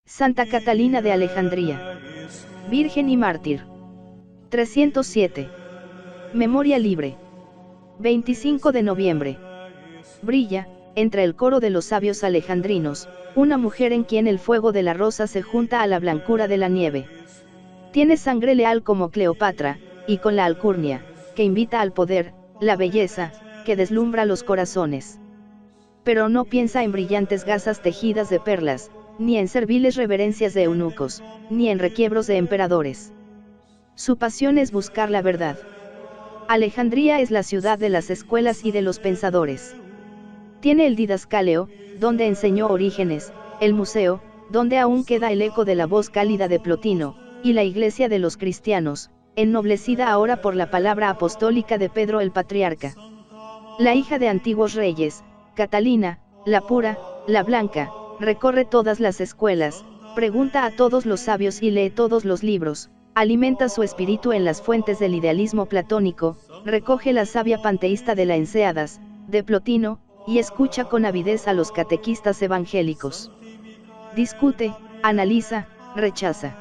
Santa Catalina de Alejandría. Virgen y mártir. 307. Memoria libre. 25 de noviembre. Brilla, entre el coro de los sabios alejandrinos, una mujer en quien el fuego de la rosa se junta a la blancura de la nieve. Tiene sangre leal como Cleopatra, y con la alcurnia, que invita al poder, la belleza, que deslumbra los corazones. Pero no piensa en brillantes gasas tejidas de perlas, ni en serviles reverencias de eunucos, ni en requiebros de emperadores. Su pasión es buscar la verdad. Alejandría es la ciudad de las escuelas y de los pensadores. Tiene el didascaleo, donde enseñó Orígenes, el museo, donde aún queda el eco de la voz cálida de Plotino, y la iglesia de los cristianos, ennoblecida ahora por la palabra apostólica de Pedro el Patriarca. La hija de antiguos reyes, Catalina, la pura, la blanca, recorre todas las escuelas, pregunta a todos los sabios y lee todos los libros, alimenta su espíritu en las fuentes del idealismo platónico, recoge la savia panteísta de la Encéadas, de Plotino, y escucha con avidez a los catequistas evangélicos. Discute, analiza, rechaza.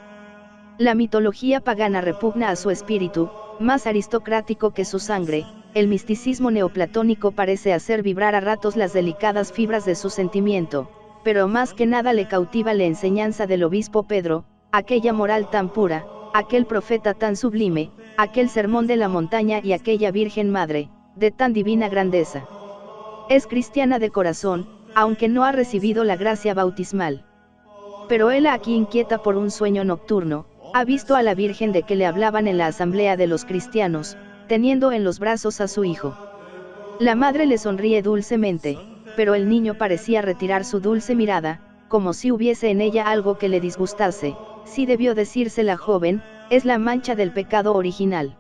La mitología pagana repugna a su espíritu, más aristocrático que su sangre. El misticismo neoplatónico parece hacer vibrar a ratos las delicadas fibras de su sentimiento, pero más que nada le cautiva la enseñanza del obispo Pedro, aquella moral tan pura, aquel profeta tan sublime, aquel sermón de la montaña y aquella Virgen Madre, de tan divina grandeza. Es cristiana de corazón, aunque no ha recibido la gracia bautismal. Pero él aquí inquieta por un sueño nocturno, ha visto a la Virgen de que le hablaban en la asamblea de los cristianos, teniendo en los brazos a su hijo. La madre le sonríe dulcemente, pero el niño parecía retirar su dulce mirada, como si hubiese en ella algo que le disgustase. Sí debió decirse la joven, es la mancha del pecado original.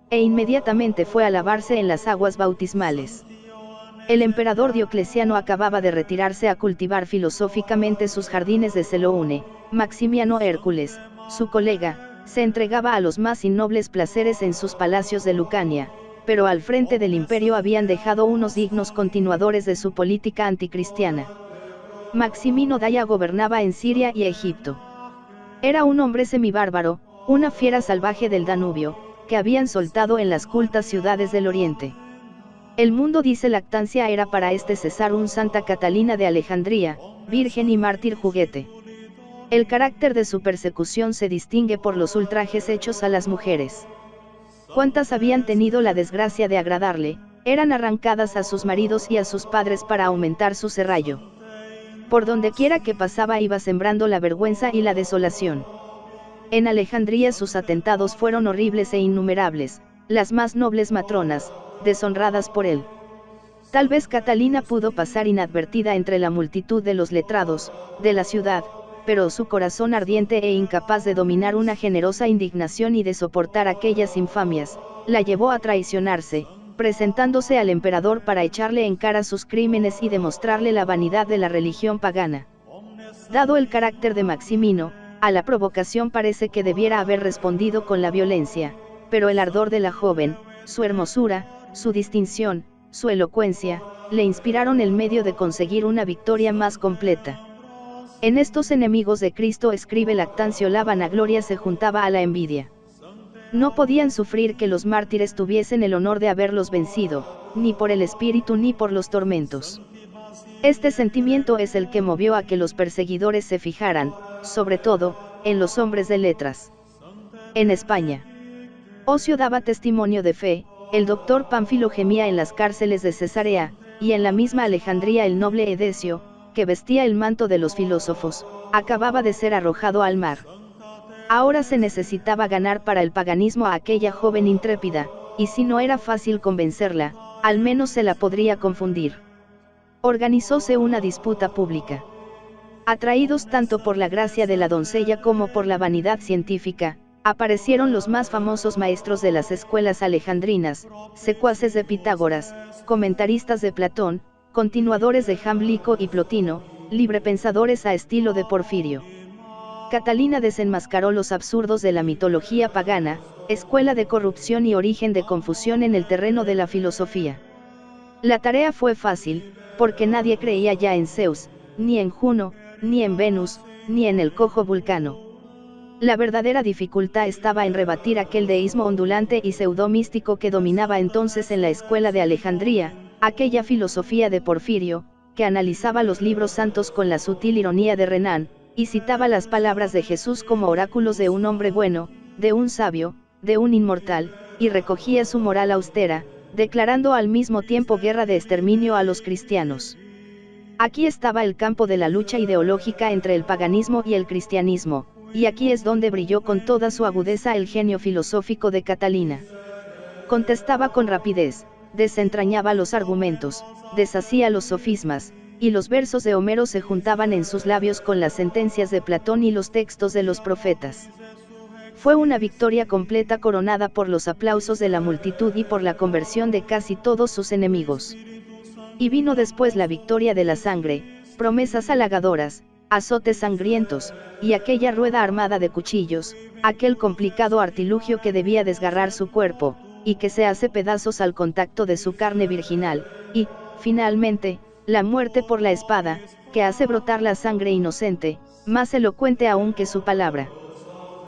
E inmediatamente fue a lavarse en las aguas bautismales. El emperador Diocleciano acababa de retirarse a cultivar filosóficamente sus jardines de Seloune. Maximiano Hércules, su colega, se entregaba a los más innobles placeres en sus palacios de Lucania, pero al frente del imperio habían dejado unos dignos continuadores de su política anticristiana. Maximino Daia gobernaba en Siria y Egipto. Era un hombre semibárbaro, una fiera salvaje del Danubio, que habían soltado en las cultas ciudades del Oriente. El mundo dice lactancia era para este César un Santa Catalina de Alejandría, virgen y mártir juguete. El carácter de su persecución se distingue por los ultrajes hechos a las mujeres. Cuantas habían tenido la desgracia de agradarle, eran arrancadas a sus maridos y a sus padres para aumentar su serrallo. Por donde quiera que pasaba iba sembrando la vergüenza y la desolación. En Alejandría sus atentados fueron horribles e innumerables, las más nobles matronas, deshonradas por él. Tal vez Catalina pudo pasar inadvertida entre la multitud de los letrados, de la ciudad, pero su corazón ardiente e incapaz de dominar una generosa indignación y de soportar aquellas infamias, la llevó a traicionarse, presentándose al emperador para echarle en cara sus crímenes y demostrarle la vanidad de la religión pagana. Dado el carácter de Maximino, a la provocación parece que debiera haber respondido con la violencia, pero el ardor de la joven, su hermosura, su distinción, su elocuencia, le inspiraron el medio de conseguir una victoria más completa. En estos enemigos de Cristo, escribe Lactancio, la vanagloria se juntaba a la envidia. No podían sufrir que los mártires tuviesen el honor de haberlos vencido, ni por el espíritu ni por los tormentos. Este sentimiento es el que movió a que los perseguidores se fijaran, sobre todo, en los hombres de letras. En España, Ocio daba testimonio de fe, el doctor Pánfilo gemía en las cárceles de Cesarea, y en la misma Alejandría el noble Edesio, que vestía el manto de los filósofos, acababa de ser arrojado al mar. Ahora se necesitaba ganar para el paganismo a aquella joven intrépida, y si no era fácil convencerla, al menos se la podría confundir. Organizóse una disputa pública. Atraídos tanto por la gracia de la doncella como por la vanidad científica, aparecieron los más famosos maestros de las escuelas alejandrinas, secuaces de Pitágoras, comentaristas de Platón, continuadores de Jámblico y Plotino, librepensadores a estilo de Porfirio. Catalina desenmascaró los absurdos de la mitología pagana, escuela de corrupción y origen de confusión en el terreno de la filosofía. La tarea fue fácil, porque nadie creía ya en Zeus, ni en Juno, ni en Venus, ni en el cojo Vulcano. La verdadera dificultad estaba en rebatir aquel deísmo ondulante y pseudo-místico que dominaba entonces en la escuela de Alejandría, aquella filosofía de Porfirio, que analizaba los libros santos con la sutil ironía de Renan, y citaba las palabras de Jesús como oráculos de un hombre bueno, de un sabio, de un inmortal, y recogía su moral austera, declarando al mismo tiempo guerra de exterminio a los cristianos. Aquí estaba el campo de la lucha ideológica entre el paganismo y el cristianismo, y aquí es donde brilló con toda su agudeza el genio filosófico de Catalina. Contestaba con rapidez, desentrañaba los argumentos, deshacía los sofismas, y los versos de Homero se juntaban en sus labios con las sentencias de Platón y los textos de los profetas. Fue una victoria completa coronada por los aplausos de la multitud y por la conversión de casi todos sus enemigos. Y vino después la victoria de la sangre, promesas halagadoras, azotes sangrientos, y aquella rueda armada de cuchillos, aquel complicado artilugio que debía desgarrar su cuerpo, y que se hace pedazos al contacto de su carne virginal, y, finalmente, la muerte por la espada, que hace brotar la sangre inocente, más elocuente aún que su palabra.